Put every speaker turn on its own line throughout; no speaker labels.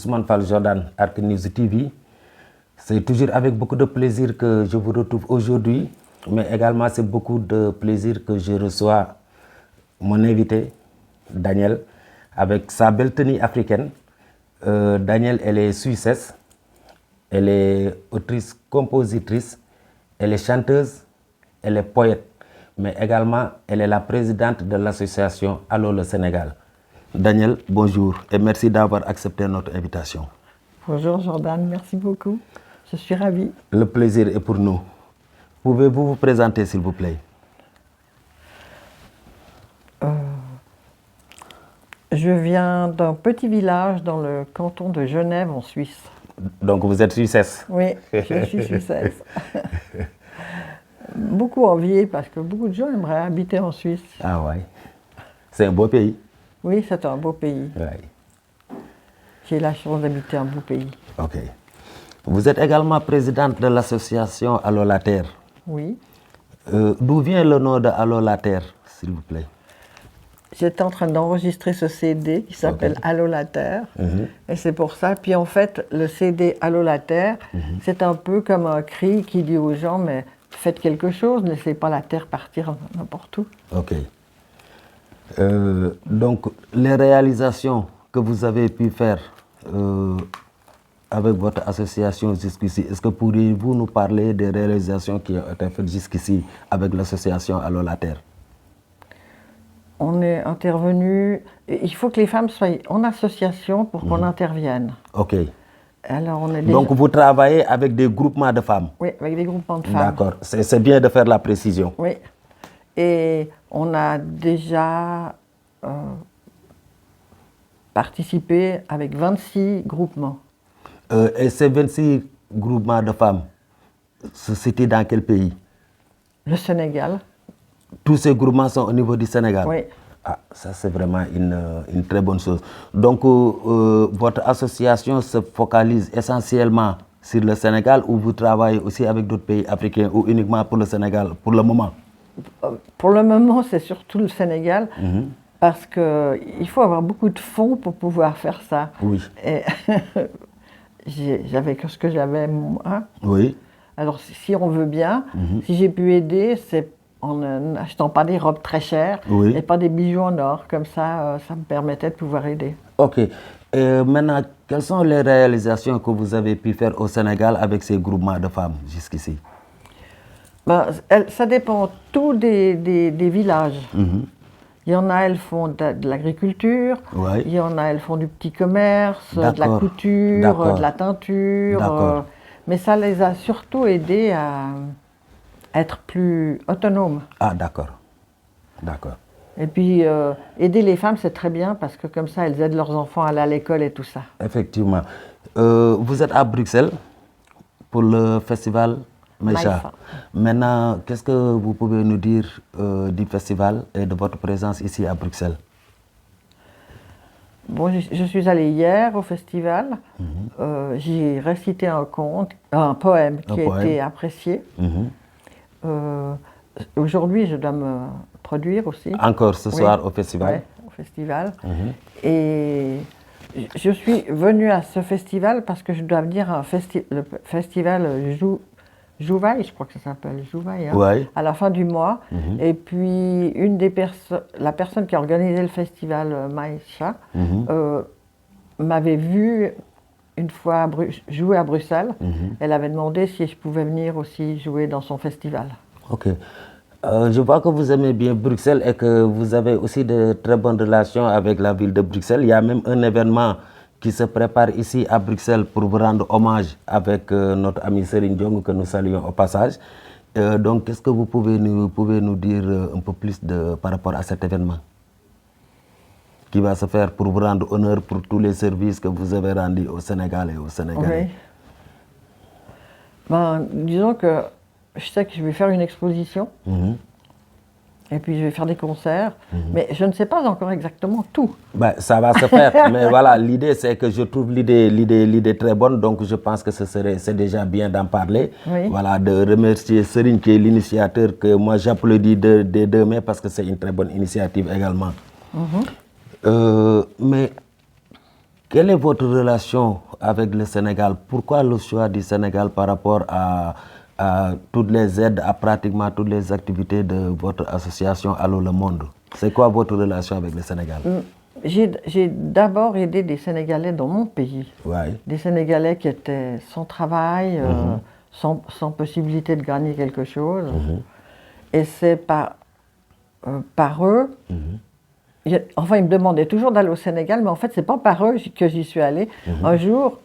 Ousmane Fall Jordan, Arc News TV. C'est toujours avec beaucoup de plaisir que je vous retrouve aujourd'hui, mais également c'est beaucoup de plaisir que je reçois mon invité, Danielle, avec sa belle tenue africaine. Danielle, elle est suissesse, elle est autrice, compositrice, elle est chanteuse, elle est poète, mais également elle est la présidente de l'association Allô le Sénégal. Danielle, bonjour et merci d'avoir accepté notre invitation.
Bonjour Jordan, merci beaucoup. Je suis ravie.
Le plaisir est pour nous. Pouvez-vous vous présenter s'il vous plaît?
Je viens d'un petit village dans le canton de Genève en Suisse.
Donc vous êtes suissesse?
Oui, je suis suissesse. Beaucoup envié parce que beaucoup de gens aimeraient habiter en Suisse.
Ah ouais. C'est un beau pays.
Oui, c'est un beau pays.
Ouais.
J'ai la chance d'habiter un beau pays.
Ok. Vous êtes également présidente de l'association Allô la Terre.
Oui.
D'où vient le nom de Allô la Terre, s'il vous plaît?
J'étais en train d'enregistrer ce CD qui s'appelle Allô la Terre. Et c'est pour ça. Puis en fait, le CD Allô la Terre, c'est un peu comme un cri qui dit aux gens, mais faites quelque chose, ne laissez pas la Terre partir n'importe où.
Ok. Donc, les réalisations que vous avez pu faire avec votre association jusqu'ici, est-ce que pourriez-vous nous parler des réalisations qui ont été faites jusqu'ici avec l'association Allô la Terre?
On est intervenu. Il faut que les femmes soient en association pour qu'on intervienne.
Ok.
Alors on est déjà...
Donc vous travaillez avec des groupements de femmes?
Oui, avec des groupements de femmes.
D'accord. C'est bien de faire la précision.
Oui. Et on a déjà participé avec 26 groupements.
Et ces 26 groupements de femmes, c'était dans quel pays?
Le Sénégal.
Tous ces groupements sont au niveau du Sénégal?
Oui.
Ah, ça c'est vraiment une très bonne chose. Donc votre association se focalise essentiellement sur le Sénégal ou vous travaillez aussi avec d'autres pays africains ou uniquement pour le Sénégal pour le moment?
Pour le moment, c'est surtout le Sénégal parce qu'il faut avoir beaucoup de fonds pour pouvoir faire ça.
Oui.
Et j'avais que ce que j'avais moi.
Oui.
Alors si on veut bien, si j'ai pu aider, c'est en n'achetant pas des robes très chères et pas des bijoux en or. Comme ça, ça me permettait de pouvoir aider.
Ok. Maintenant, quelles sont les réalisations que vous avez pu faire au Sénégal avec ces groupements de femmes jusqu'ici?
Ben, ça dépend tout des villages. Il y en a, elles font de l'agriculture, il y en a, elles font du petit commerce, de la couture, de la teinture. Mais ça les a surtout aidées à être plus autonomes.
Ah, d'accord. D'accord.
Et puis, aider les femmes, c'est très bien parce que comme ça, elles aident leurs enfants à aller à l'école et tout ça.
Effectivement. Vous êtes à Bruxelles pour le festival Maïcha. Maintenant, qu'est-ce que vous pouvez nous dire du festival et de votre présence ici à Bruxelles?
Bon, je suis allée hier au festival. J'ai récité un poème qui a été apprécié. Aujourd'hui, je dois me produire aussi.
Encore ce soir au festival?
Oui, au festival. Et je suis venue à ce festival parce que je dois venir à le festival Jouvaille, je crois que ça s'appelle Jouvaille, à la fin du mois. Et puis, la personne qui a organisé le festival Maïcha m'avait vu une fois jouer à Bruxelles. Elle avait demandé si je pouvais venir aussi jouer dans son festival.
Ok. Je vois que vous aimez bien Bruxelles et que vous avez aussi de très bonnes relations avec la ville de Bruxelles. Il y a même un événement qui se prépare ici à Bruxelles pour vous rendre hommage avec notre ami Serigne Diong que nous saluons au passage. Donc, qu'est-ce que vous pouvez nous dire un peu plus par rapport à cet événement qui va se faire pour vous rendre honneur pour tous les services que vous avez rendus au Sénégal et au Sénégalais?
Ben, disons que je sais que je vais faire une exposition. Et puis je vais faire des concerts, mais je ne sais pas encore exactement tout.
Ben, ça va se faire, mais voilà, l'idée c'est que je trouve l'idée très bonne, donc je pense que c'est déjà bien d'en parler. Voilà, de remercier Serigne qui est l'initiateur, que moi j'applaudis des deux mains parce que c'est une très bonne initiative également. Mais Quelle est votre relation avec le Sénégal? Pourquoi le choix du Sénégal par rapport à toutes les aides, à pratiquement toutes les activités de votre association Allô le Monde? C'est quoi votre relation avec le Sénégal?
J'ai d'abord aidé des Sénégalais dans mon pays.
Ouais.
Des Sénégalais qui étaient sans travail, sans possibilité de gagner quelque chose. Et c'est par eux... Enfin, ils me demandaient toujours d'aller au Sénégal, mais en fait, c'est pas par eux que j'y suis allée. Un jour,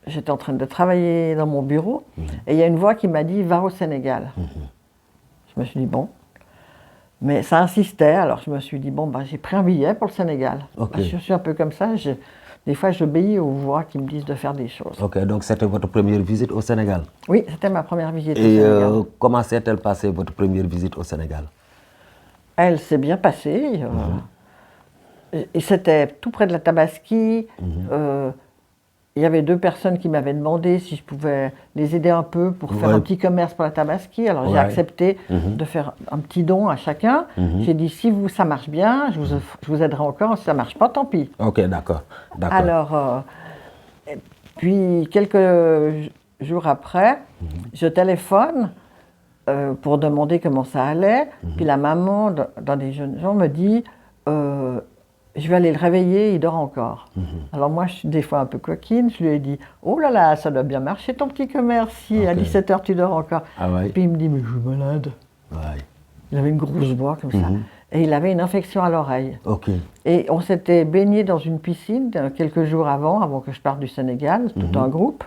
j'étais en train de travailler dans mon bureau, et il y a une voix qui m'a dit « Va au Sénégal ». Je me suis dit « Bon ». Mais ça insistait, alors je me suis dit « Bon, j'ai pris un billet pour le Sénégal
Okay. ».
Je suis un peu comme ça, des fois j'obéis aux voix qui me disent de faire des choses.
Ok, donc c'était votre première visite au Sénégal?
Oui, c'était ma première visite au Sénégal.
Et comment s'est-elle passée, votre première visite au Sénégal?
Elle s'est bien passée. Et c'était tout près de la Tabaski. Il y avait 2 personnes qui m'avaient demandé si je pouvais les aider un peu pour faire un petit commerce pour la Tabaski. Alors j'ai accepté de faire un petit don à chacun. J'ai dit si ça marche bien, je vous aiderai encore. Si ça ne marche pas, tant pis.
Ok, d'accord.
Alors, puis quelques jours après, je téléphone pour demander comment ça allait. Puis la maman d'un des jeunes gens me dit je vais aller le réveiller, il dort encore. Alors moi, je suis des fois un peu coquine, je lui ai dit « Oh là là, ça doit bien marcher ton petit commerce, si à 17h tu dors encore. Puis il me dit « Mais je suis malade. Il avait une grosse voix comme ça. Et il avait une infection à l'oreille. Et on s'était baigné dans une piscine quelques jours avant que je parte du Sénégal, tout un groupe.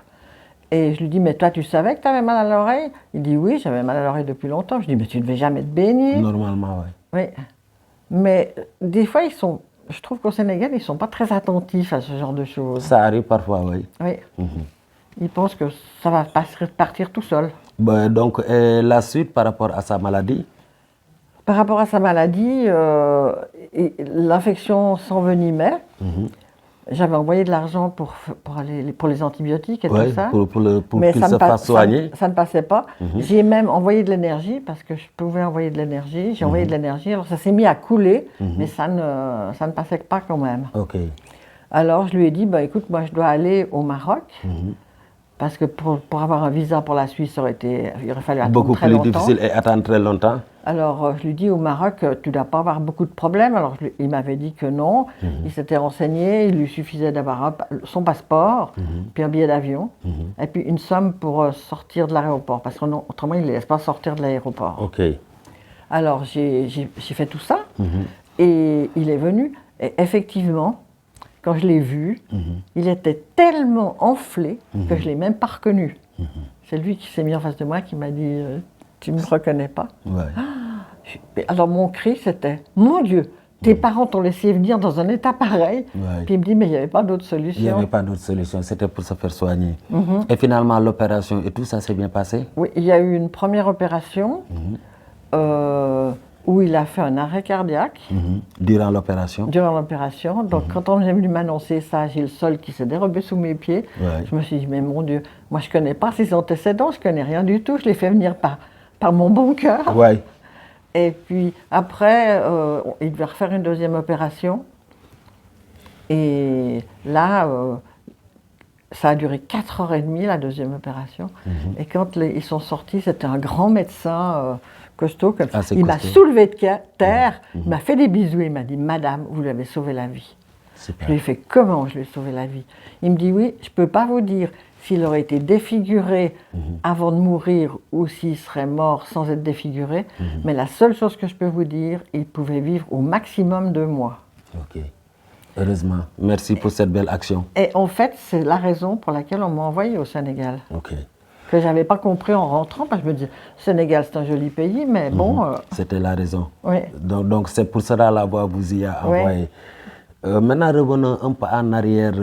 Et je lui dis « Mais toi, tu savais que tu avais mal à l'oreille ?» Il dit « Oui, j'avais mal à l'oreille depuis longtemps. » Je dis « Mais tu ne devais jamais te baigner. »
Normalement, oui.
Oui. Mais des fois, je trouve qu'au Sénégal, ils ne sont pas très attentifs à ce genre de choses.
Ça arrive parfois, oui.
Oui. Ils pensent que ça va partir tout seul.
Donc, la suite par rapport à sa maladie?
Par rapport à sa maladie, l'infection s'envenimait. J'avais envoyé de l'argent pour les antibiotiques et tout ça.
Pour qu'il se fasse soigner.
Ça ne passait pas. J'ai même envoyé de l'énergie, parce que je pouvais envoyer de l'énergie. J'ai envoyé de l'énergie, alors ça s'est mis à couler, mais ça ne passait pas quand même. Alors je lui ai dit, écoute, moi je dois aller au Maroc, parce que pour avoir un visa pour la Suisse, il aurait fallu attendre très longtemps.
Beaucoup plus difficile et attendre très longtemps.
Alors, je lui dis au Maroc, tu ne dois pas avoir beaucoup de problèmes. Alors, il m'avait dit que non. Il s'était renseigné, il lui suffisait d'avoir son passeport, puis un billet d'avion, et puis une somme pour sortir de l'aéroport, parce qu'autrement, il ne laisse pas sortir de l'aéroport. Alors, j'ai fait tout ça, et il est venu. Et effectivement, quand je l'ai vu, il était tellement enflé que je ne l'ai même pas reconnu. C'est lui qui s'est mis en face de moi, qui m'a dit... Tu ne me reconnais pas? Alors mon cri c'était « Mon Dieu, tes parents t'ont laissé venir dans un état pareil ?» Puis il me dit « Mais il n'y avait pas d'autre solution. »
Il n'y avait pas d'autre solution, c'était pour se faire soigner. Et finalement l'opération et tout ça s'est bien passé? Oui,
il y a eu une première opération où il a fait un arrêt cardiaque.
Durant l'opération? Durant
l'opération. Donc quand on est venu m'annoncer ça, j'ai le sol qui s'est dérobé sous mes pieds. Je me suis dit « Mais mon Dieu, moi je ne connais pas ses antécédents, je ne connais rien du tout. Je l'ai fait venir par mon bon cœur. » Et puis après, il devait refaire une deuxième opération. Et là, ça a duré 4h30, la deuxième opération. Et quand ils sont sortis, c'était un grand médecin costaud. Il m'a soulevé de terre, il m'a fait des bisous, il m'a dit « Madame, vous lui avez sauvé la vie. » Je lui ai fait « Comment je lui ai sauvé la vie ?» Il me dit « Oui, je ne peux pas vous dire s'il aurait été défiguré avant de mourir ou s'il serait mort sans être défiguré, mais la seule chose que je peux vous dire, il pouvait vivre au maximum 2 mois. »
Heureusement. Merci pour cette belle action.
Et en fait, c'est la raison pour laquelle on m'a envoyé au Sénégal. Que je n'avais pas compris en rentrant, parce que je me disais, Sénégal c'est un joli pays, mais bon...
C'était la raison. Donc c'est pour cela la voix vous y a envoyé. Maintenant, revenons un peu en arrière.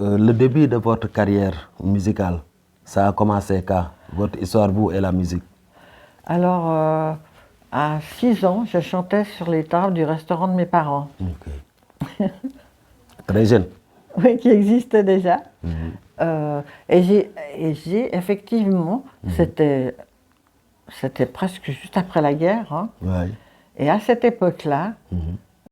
Le début de votre carrière musicale, ça a commencé quand? Votre histoire, vous et la musique?
Alors, à 6 ans, je chantais sur les tables du restaurant de mes parents.
Très jeune?
Oui, qui existait déjà. Et j'ai effectivement, c'était presque juste après la guerre, et à cette époque-là,